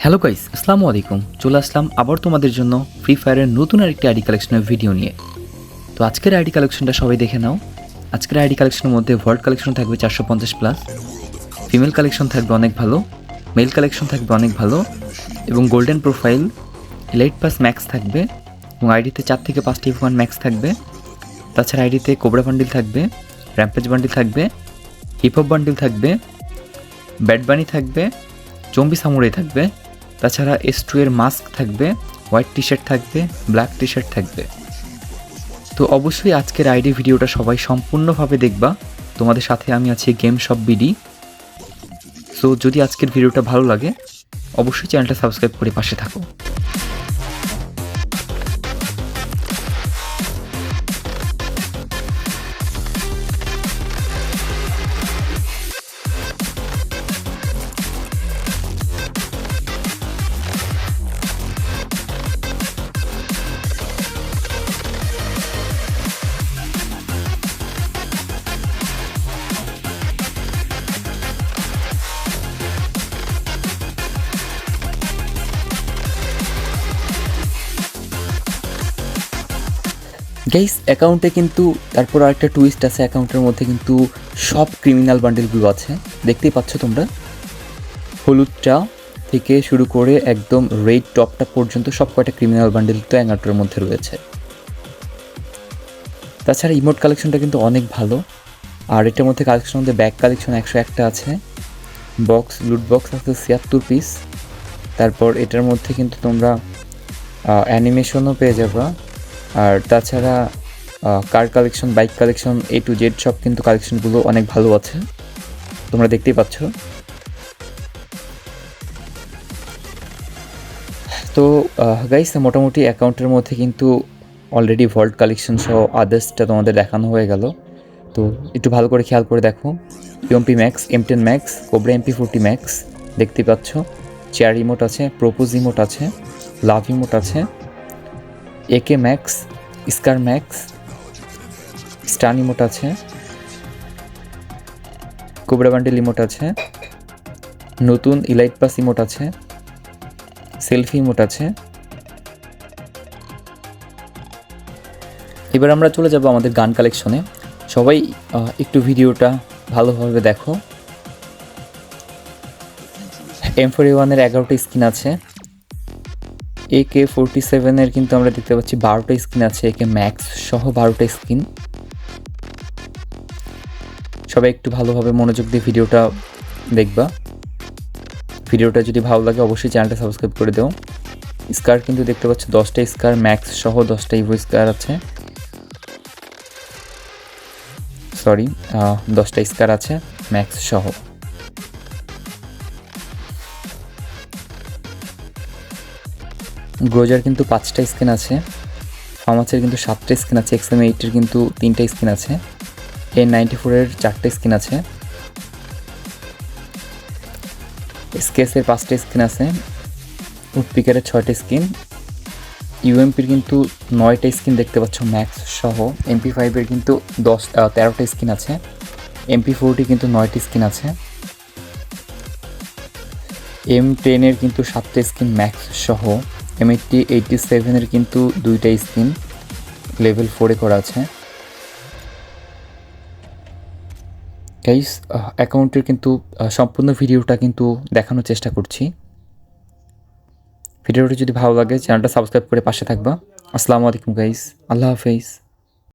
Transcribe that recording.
Hello guys, আসসালামু আলাইকুম। চলে আসলাম আবার তোমাদের জন্য ফ্রি ফায়ারের নতুন আরেকটি আইডি কালেকশনের ভিডিও নিয়ে। তো আজকের আইডি কালেকশনটা সবাই দেখে নাও। আজকের আইডি কালেকশনের মধ্যে ভল্ট কালেকশন থাকবে 450+, ফিমেল কালেকশন থাকবে অনেক ভালো, মেল কালেকশন থাকবে অনেক ভালো এবং golden profile, elite pass max থাকবে এবং আইডিতে 4 থেকে 5টি F1 ম্যাক্স থাকবে। তাছাড়া আইডিতে কোবরা বান্ডিল থাকবে, র্যাম্পেজ বান্ডিল থাকবে, হিপহপ বান্ডিল থাকবে, ব্যাড বানি থাকবে, জম্বি সামুরাই থাকবে। তাছাড়া S2 এর মাস্ক থাকবে, হোয়াইট টি শার্ট থাকবে, ব্ল্যাক টি শার্ট থাকবে। তো অবশ্যই আজকের আইডি ভিডিওটা সবাই সম্পূর্ণভাবে দেখবা। তোমাদের সাথে আমি আছি গেম শপ বিডি। সো যদি আজকের ভিডিওটা ভালো লাগে অবশ্যই চ্যানেলটা সাবস্ক্রাইব করে পাশে থাকো। গাইস, অ্যাকাউন্টে কিন্তু তারপর আরেকটা টুইস্ট আছে। অ্যাকাউন্টের মধ্যে কিন্তু সব ক্রিমিনাল বান্ডেলগুলো আছে, দেখতেই পাচ্ছ তোমরা। হলুদটা থেকে শুরু করে একদম রেড টপটা পর্যন্ত সব কয়টা ক্রিমিনাল বান্ডেল তো অ্যাকাউন্টের মধ্যে রয়েছে। তাছাড়া ইমোট কালেকশনটা কিন্তু অনেক ভালো। আর এটার মধ্যে কালেকশন মধ্যে ব্যাগ কালেকশন 101টা আছে, বক্স লুট বক্স আছে 76 পিস। তারপর এটার মধ্যে কিন্তু তোমরা অ্যানিমেশনও পেয়ে যাবা। আর তাছাড়া car collection, bike collection, A to Z সব কিন্তু কালেকশনগুলো অনেক ভালো আছে, তোমরা দেখতেই পাচ্ছ। তো গাইস, মোটামুটি অ্যাকাউন্টের মধ্যে কিন্তু অলরেডি ভল্ট কালেকশন সহ আদার্সটা তোমাদের দেখানো হয়ে গেল। তো একটু ভালো করে খেয়াল করে দেখো। UMP max, M10 max, cobra MP40 max দেখতেই পাচ্ছ। চেয়ার ইমোট আছে, প্রপোজ ইমোট আছে, লাভ ইমোট আছে, AK ম্যাক্স, স্কার ম্যাক্স, স্টান ইমোট আছে, কোবরা বান্ডেল ইমোট আছে, নতুন ইলাইট পাস ইমোট আছে, সেলফি ইমোট আছে। এবার আমরা চলে যাব আমাদের গান কালেকশনে। সবাই একটু ভিডিওটা ভালোভাবে দেখো। M4A1 এর 11টা স্কিন আছে, AK47 এর কিন্তু আমরা দেখতে পাচ্ছি 12টা স্কিন আছে, AK ম্যাক্স সহ 12টা স্কিন। সবাই একটু ভালোভাবে মনোযোগ দিয়ে ভিডিওটা দেখবা। ভিডিওটা যদি ভালো লাগে অবশ্যই চ্যানেলটা সাবস্ক্রাইব করে দাও। স্কার কিন্তু দেখতে পাচ্ছ 10টা স্কার ম্যাক্স সহ 10টা ইভো স্কার আছে, 10টা স্কার আছে ম্যাক্স সহ। গ্রোজার কিন্তু 5টা স্কিন আছে, ফার্মাসের কিন্তু 7টা স্কিন আছে, XM8 এর কিন্তু 3টা স্কিন আছে, N94 এর 4টা স্কিন আছে, স্কেসের 5টা স্কিন আছে, উডপিকারের 6টা স্কিন, UMPর কিন্তু 9টা স্কিন দেখতে পাচ্ছ ম্যাক্স সহ, MP5 এর কিন্তু 13টা স্কিন আছে, MP40 কিন্তু 9টি স্কিন আছে, M10 এর কিন্তু 7টা স্কিন ম্যাক্স সহ, M87 এর কিন্তু 2টা স্কিন লেভেল 4-এ করা আছে। গাইস, অ্যাকাউন্টের কিন্তু সম্পূর্ণ ভিডিওটা কিন্তু দেখানোর চেষ্টা করছি। ভিডিওটা যদি ভালো লাগে চ্যানেলটা সাবস্ক্রাইব করে পাশে থাকবা। আসসালামু আলাইকুম গাইস, আল্লাহ হাফেজ।